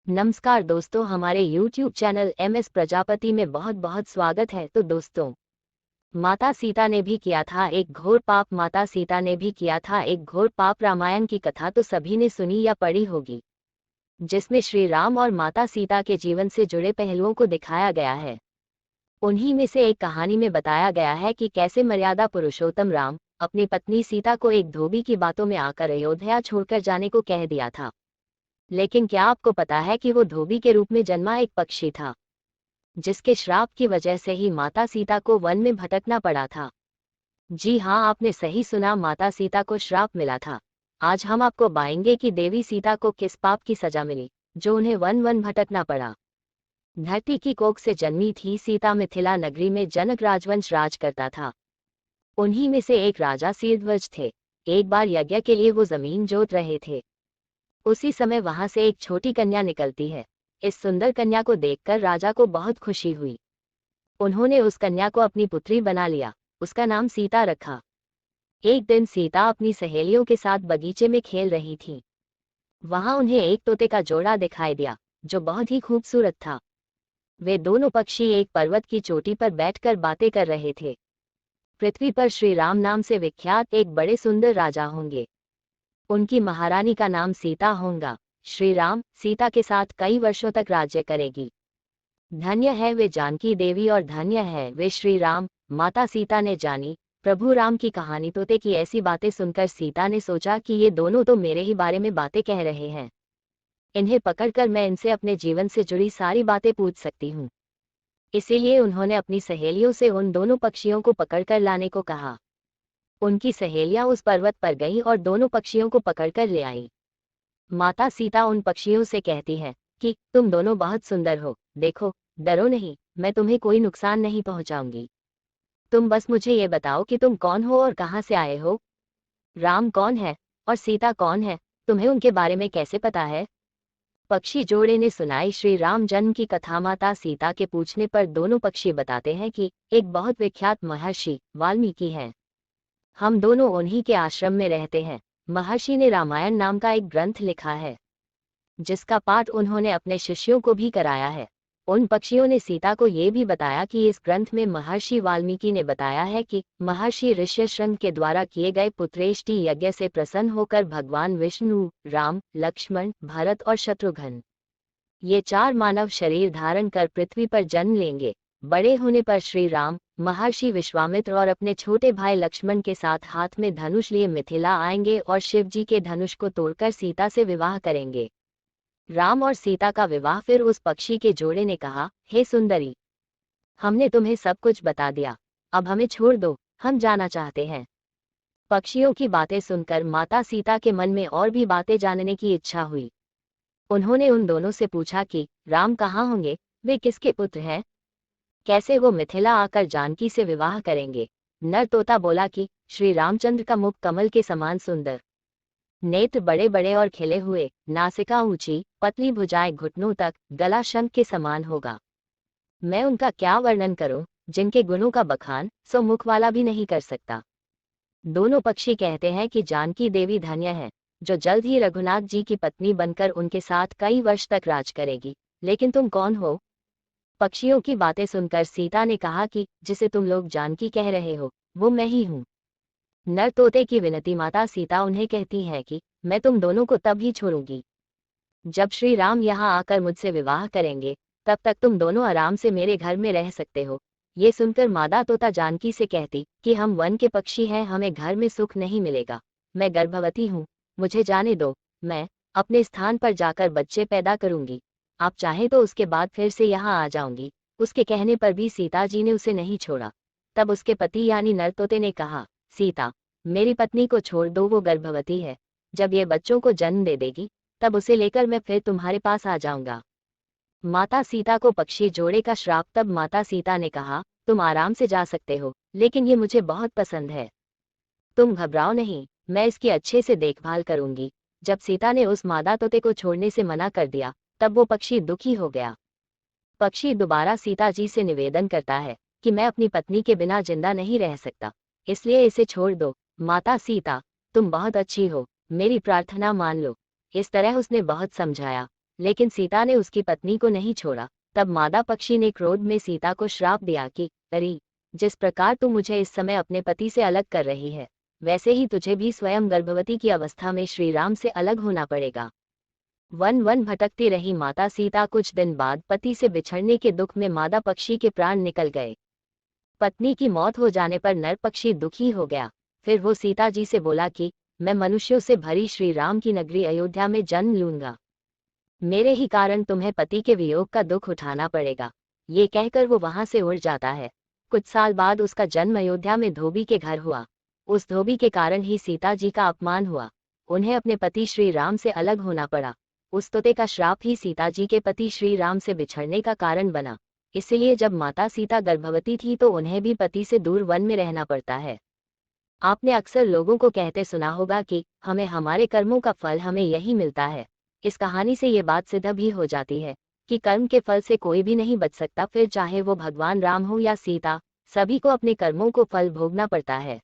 नमस्कार दोस्तों, हमारे YouTube चैनल MS प्रजापति में बहुत बहुत स्वागत है। तो दोस्तों, माता सीता ने भी किया था एक घोर पाप। माता सीता ने भी किया था एक घोर पाप। रामायण की कथा तो सभी ने सुनी या पढ़ी होगी, जिसमें श्री राम और माता सीता के जीवन से जुड़े पहलुओं को दिखाया गया है। उन्हीं में से एक कहानी में बताया गया है कि कैसे मर्यादा पुरुषोत्तम राम अपनी पत्नी सीता को एक धोबी की बातों में आकर अयोध्या छोड़कर जाने को कह दिया था। लेकिन क्या आपको पता है कि वो धोबी के रूप में जन्मा एक पक्षी था, जिसके श्राप की वजह से ही माता सीता को वन में भटकना पड़ा था। जी हाँ, आपने सही सुना, माता सीता को श्राप मिला था। आज हम आपको बताएंगे कि देवी सीता को किस पाप की सजा मिली, जो उन्हें वन वन भटकना पड़ा। धरती की कोख से जन्मी थी सीता। मिथिला नगरी में जनक राजवंश राज करता था। उन्हीं में से एक राजा सिरध्वज थे। एक बार यज्ञ के लिए वो जमीन जोत रहे थे। उसी समय वहां से एक छोटी कन्या निकलती है। इस सुंदर कन्या को देखकर राजा को बहुत खुशी हुई। उन्होंने उस कन्या को अपनी पुत्री बना लिया। उसका नाम सीता रखा। एक दिन सीता अपनी सहेलियों के साथ बगीचे में खेल रही थी। वहां उन्हें एक तोते का जोड़ा दिखाई दिया, जो बहुत ही खूबसूरत था। वे दोनों पक्षी एक पर्वत की चोटी पर बैठकर बातें कर रहे थे। पृथ्वी पर श्री राम नाम से विख्यात एक बड़े सुंदर राजा होंगे। उनकी महारानी का नाम सीता होगा। श्री राम सीता के साथ कई वर्षों तक राज्य करेगी। धन्य है वे जानकी देवी और धन्य है वे श्री राम। माता सीता ने जानी प्रभु राम की कहानी। तोते की ऐसी बातें सुनकर सीता ने सोचा कि ये दोनों तो मेरे ही बारे में बातें कह रहे हैं। इन्हें पकड़कर मैं इनसे अपने जीवन से जुड़ी सारी बातें पूछ सकती हूँ। इसीलिए उन्होंने अपनी सहेलियों से उन दोनों पक्षियों को पकड़कर लाने को कहा। उनकी सहेलियां उस पर्वत पर गईं और दोनों पक्षियों को पकड़कर ले आईं। माता सीता उन पक्षियों से कहती है कि तुम दोनों बहुत सुंदर हो, देखो, डरो नहीं, मैं तुम्हें कोई नुकसान नहीं पहुंचाऊंगी। तुम बस मुझे ये बताओ कि तुम कौन हो और कहां से आए हो। राम कौन है और सीता कौन है, तुम्हें उनके बारे में कैसे पता है। पक्षी जोड़े ने सुनाई श्री राम जन्म की कथा। माता सीता के पूछने पर दोनों पक्षी बताते हैं कि एक बहुत विख्यात महर्षि वाल्मीकि हैं। हम दोनों उन्हीं के आश्रम में रहते हैं। महर्षि ने रामायण नाम का एक ग्रंथ लिखा है, जिसका पाठ उन्होंने अपने शिष्यों को भी कराया है। उन पक्षियों ने सीता को ये भी बताया कि इस ग्रंथ में महर्षि वाल्मीकि ने बताया है कि महर्षि ऋष्यशृंग के द्वारा किए गए पुत्रेष्टि यज्ञ से प्रसन्न होकर भगवान विष्णु, राम, लक्ष्मण, भरत और शत्रुघ्न, ये चार मानव शरीर धारण कर पृथ्वी पर जन्म लेंगे। बड़े होने पर श्री राम महर्षि विश्वामित्र और अपने छोटे भाई लक्ष्मण के साथ हाथ में धनुष लिए मिथिला आएंगे और शिव जी के धनुष को तोड़कर सीता से विवाह करेंगे। राम और सीता का विवाह। फिर उस पक्षी के जोड़े ने कहा, हे सुंदरी, हमने तुम्हें सब कुछ बता दिया, अब हमें छोड़ दो, हम जाना चाहते हैं। पक्षियों की बातें सुनकर माता सीता के मन में और भी बातें जानने की इच्छा हुई। उन्होंने उन दोनों से पूछा कि राम कहाँ होंगे, वे किसके पुत्र हैं, कैसे वो मिथिला आकर जानकी से विवाह करेंगे। नर तोता बोला कि श्री रामचंद्र का मुख कमल के समान सुंदर, नेत्र बड़े बड़े और खिले हुए, नासिका ऊंची, पतली भुजाएं घुटनों तक, गला शंख के समान होगा। मैं उनका क्या वर्णन करूं, जिनके गुणों का बखान सो मुख वाला भी नहीं कर सकता। दोनों पक्षी कहते हैं कि जानकी देवी धन्य है, जो जल्द ही रघुनाथ जी की पत्नी बनकर उनके साथ कई वर्ष तक राज करेगी। लेकिन तुम कौन हो। पक्षियों की बातें सुनकर सीता ने कहा कि जिसे तुम लोग जानकी कह रहे हो, वो मैं ही हूँ। नर तोते की विनती माता सीता उन्हें कहती है कि मैं तुम दोनों को तब ही छोड़ूंगी जब श्री राम यहाँ आकर मुझसे विवाह करेंगे। तब तक तुम दोनों आराम से मेरे घर में रह सकते हो। ये सुनकर मादा तोता जानकी से कहती कि हम वन के पक्षी हैं, हमें घर में सुख नहीं मिलेगा। मैं गर्भवती हूँ, मुझे जाने दो, मैं अपने स्थान पर जाकर बच्चे पैदा करूंगी। आप चाहें तो उसके बाद फिर से यहाँ आ जाऊंगी। उसके कहने पर भी सीता जी ने उसे नहीं छोड़ा। तब उसके पति यानी नर तोते ने कहा, सीता, मेरी पत्नी को छोड़ दो, वो गर्भवती है। जब ये बच्चों को जन्म दे देगी, तब उसे लेकर मैं फिर तुम्हारे पास आ जाऊंगा। माता सीता को पक्षी जोड़े का श्राप। तब माता सीता ने कहा, तुम आराम से जा सकते हो, लेकिन ये मुझे बहुत पसंद है। तुम घबराओ नहीं, मैं इसकी अच्छे से देखभाल करूंगी। जब सीता ने उस मादा तोते को छोड़ने से मना कर दिया, तब वो पक्षी दुखी हो गया। पक्षी दोबारा सीता जी से निवेदन करता है कि मैं अपनी पत्नी के बिना जिंदा नहीं रह सकता, इसलिए इसे छोड़ दो। माता सीता, तुम बहुत अच्छी हो, मेरी प्रार्थना मान लो। इस तरह उसने बहुत समझाया, लेकिन सीता ने उसकी पत्नी को नहीं छोड़ा। तब मादा पक्षी ने क्रोध में सीता को श्राप दिया कि अरे, जिस प्रकार तू मुझे इस समय अपने पति से अलग कर रही है, वैसे ही तुझे भी स्वयं गर्भवती की अवस्था में श्री राम से अलग होना पड़ेगा। वन वन भटकती रही माता सीता कुछ दिन बाद पति से बिछड़ने के दुख में मादा पक्षी के प्राण निकल गए। पत्नी की मौत हो जाने पर नर पक्षी दुखी हो गया। फिर वो सीता जी से बोला कि मैं मनुष्यों से भरी श्री राम की नगरी अयोध्या में जन्म लूंगा, मेरे ही कारण तुम्हें पति के वियोग का दुख उठाना पड़ेगा। ये कहकर वो वहां से उड़ जाता है। कुछ साल बाद उसका जन्म अयोध्या में धोबी के घर हुआ। उस धोबी के कारण ही सीता जी का अपमान हुआ, उन्हें अपने पति श्री राम से अलग होना पड़ा। उस तोते का श्राप ही सीता जी के पति श्री राम से बिछड़ने का कारण बना। इसलिए जब माता सीता गर्भवती थी तो उन्हें भी पति से दूर वन में रहना पड़ता है। आपने अक्सर लोगों को कहते सुना होगा कि हमें हमारे कर्मों का फल हमें यही मिलता है। इस कहानी से ये बात सिद्ध भी हो जाती है कि कर्म के फल से कोई भी नहीं बच सकता, फिर चाहे वो भगवान राम हो या सीता, सभी को अपने कर्मों को फल भोगना पड़ता है।